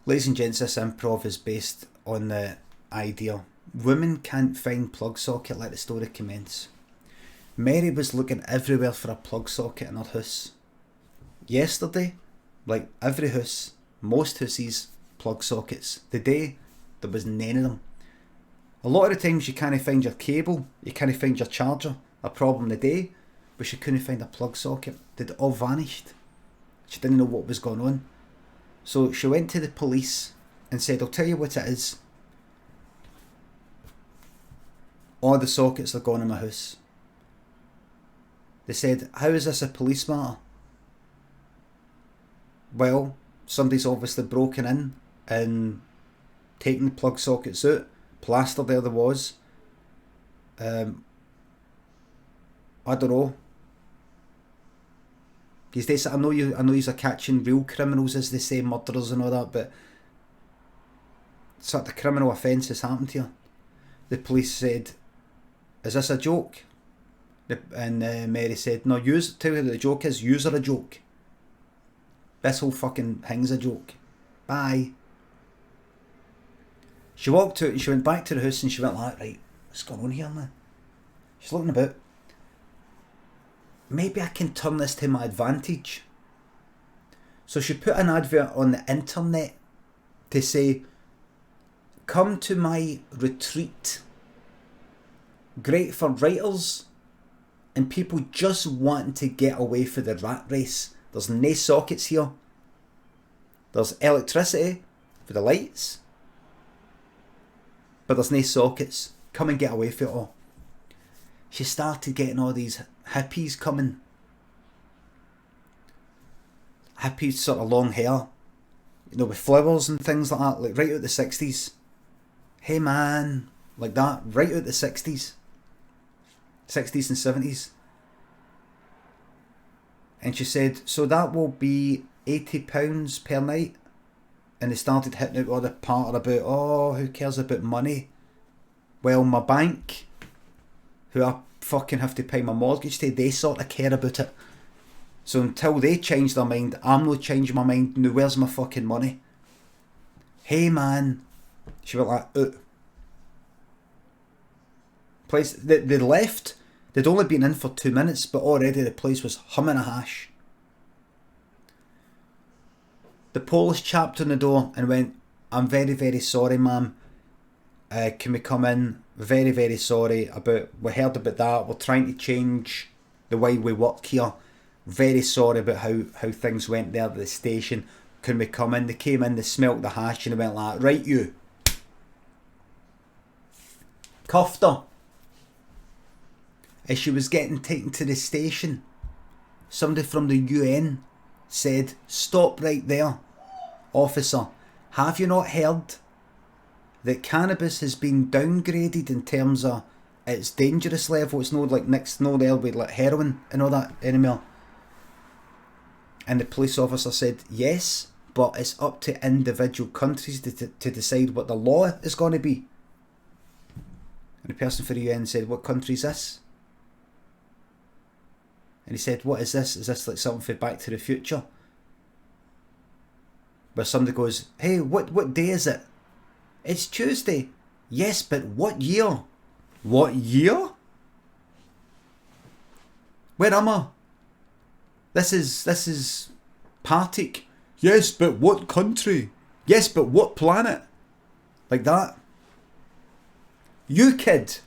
Ladies and gents, this improv is based on the idea women can't find plug socket, let the story commence. Mary was looking everywhere for a plug socket in her house. Yesterday, like every house, most houses, plug sockets. Today, there was none of them. A lot of the times you can't find your cable, you can't find your charger. A problem today, but she couldn't find a plug socket. They'd all vanished. She didn't know what was going on. So she went to the police and said, I'll tell you what it is. All the sockets are gone in my house. They said, how is this a police matter? Well, somebody's obviously broken in and taken the plug sockets out. Plaster there was. I don't know. These days, I know you're catching real criminals, as they say, murderers and all that, but sort of criminal offence has happened here. The police said, is this a joke? And Mary said, no, tell you what the joke is, yous are a joke. This whole fucking thing's a joke. Bye. She walked out and she went back to the house and she went like, right, what's going on here, man? She's looking about. Maybe I can turn this to my advantage. So she put an advert on the internet to say, come to my retreat. Great for writers and people just wanting to get away from the rat race. There's no sockets here. There's electricity for the lights, but there's no sockets. Come and get away from it all. She started getting all these hippies coming. Hippies, sort of long hair, with flowers and things like that, like right out the 60s. Hey man, like that, right out the 60s. 60s and 70s. And she said, so that will be £80 per night. And they started hitting out all the part about, oh, who cares about money? Well, my bank, who I fucking have to pay my mortgage to, they sort of care about it. So until they change their mind, I'm not changing my mind. Now where's my fucking money? Hey man. She went like, place, they left. They'd only been in for 2 minutes, but already the place was humming a hash. The Polish chapped on the door and went, I'm very, very sorry, ma'am. Can we come in? Very, very sorry we heard about that. We're trying to change the way we work here. Very sorry about how things went there at the station. Can we come in? They came in, they smelt the hash and they went like, right you. Cuffed her. As she was getting taken to the station, somebody from the UN said, stop right there. Officer, have you not heard that cannabis has been downgraded in terms of its dangerous level? It's no like next no there with like heroin and all that anymore. And the police officer said, yes, but it's up to individual countries to decide what the law is going to be. And the person for the UN said, what country is this? And he said, what is this? Is this like something for Back to the Future? Where somebody goes, hey, what day is it? It's Tuesday. Yes, but what year? What year? Where am I? This is Partick. Yes, but what country? Yes, but what planet? Like that. You kid.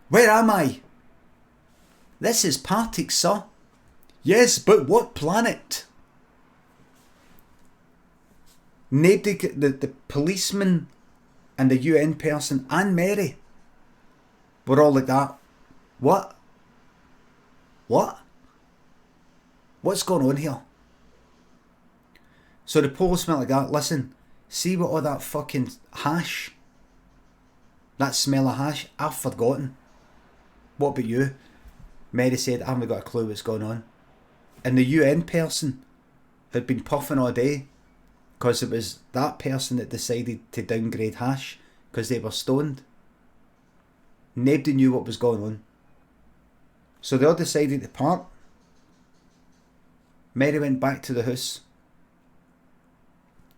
Where am I? This is Partick, sir. Yes, but what planet? Nobody, the policeman and the UN person and Mary were all like that. What? What? What's going on here? So the policeman like that, listen, see what all that fucking hash, that smell of hash, I've forgotten. What about you? Mary said, I haven't got a clue what's going on. And the UN person had been puffing all day because it was that person that decided to downgrade hash because they were stoned. Nobody knew what was going on. So they all decided to part. Mary went back to the house.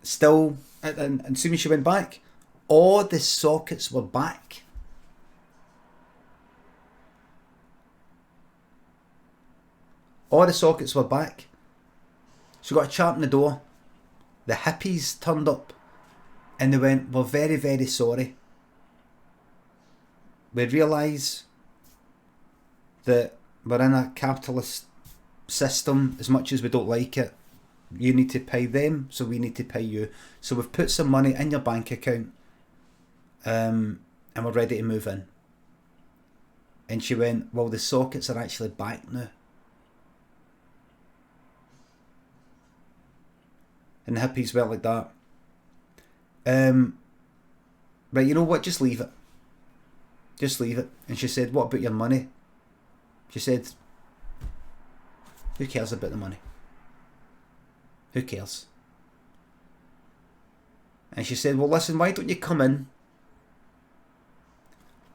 Still And as soon as she went back, all the sockets were back. All the sockets were back. She got a chap in the door. The hippies turned up and they went, "We're very, very sorry. We realise that we're in a capitalist system. As much as we don't like it, you need to pay them, so we need to pay you. So we've put some money in your bank account and we're ready to move in." And she went, "Well, the sockets are actually back now." And the hippies went like that. Right, you know what, just leave it. Just leave it. And she said, "What about your money?" She said, "Who cares about the money? Who cares?" And she said, "Well, listen, why don't you come in,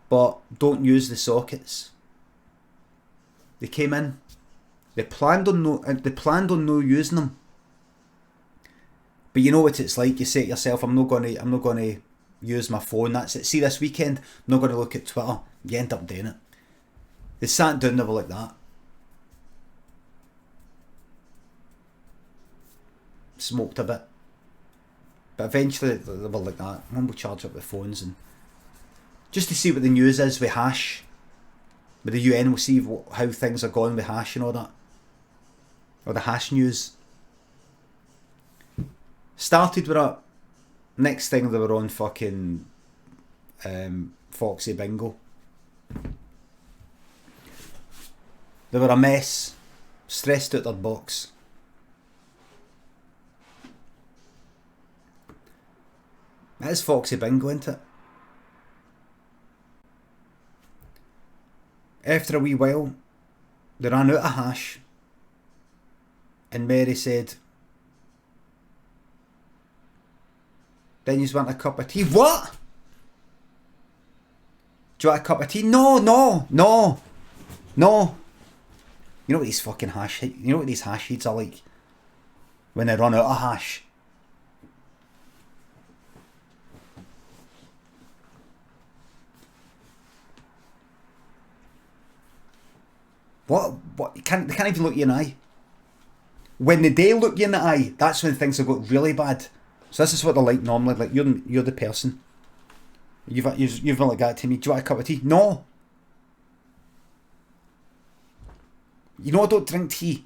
but don't use the sockets." They came in. They planned on no using them. But you know what it's like. You say to yourself, I'm not gonna use my phone. That's it. See, this weekend, I'm not gonna look at Twitter. You end up doing it. They sat down. They were like that. Smoked a bit. But eventually they were like that. And we'll charge up the phones and just to see what the news is with hash. With the UN, we'll see how things are going with hash and all that. Or the hash news. Started with that. Next thing they were on fucking Foxy Bingo. They were a mess. Stressed out their box. That is Foxy Bingo, isn't it? After a wee while, they ran out of hash. And Mary said, "Then you want a cup of tea?" "What? Do you want a cup of tea?" No. You know what these fucking you know what these hash heads are like? When they run out of hash. What? They can't even look you in the eye. When they look you in the eye, that's when things have got really bad. So this is what they're like normally. Like you're the person. You've been like that to me. "Do you want a cup of tea?" No. You know I don't drink tea.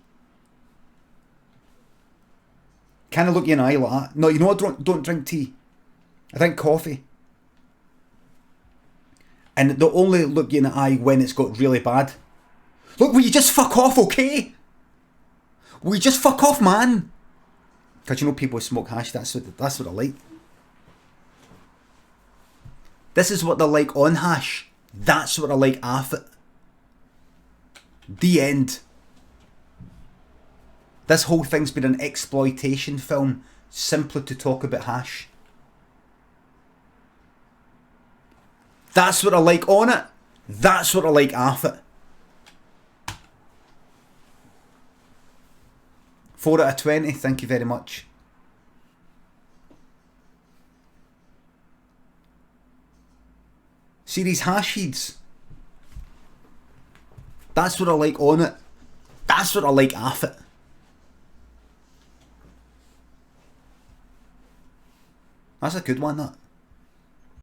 Can I look you in the eye like that? No, you know I don't drink tea. I drink coffee. And they'll only look you in the eye when it's got really bad. "Look, will you just fuck off, okay? Will you just fuck off, man?" Because you know people who smoke hash, that's what they're like. This is what they're like on hash. That's what they're like off it. The end. This whole thing's been an exploitation film simply to talk about hash. That's what I like on it. That's what I like off it. 4 out of 20, thank you very much. See these hash heads? That's what I like on it. That's what I like off it. That's a good one, that.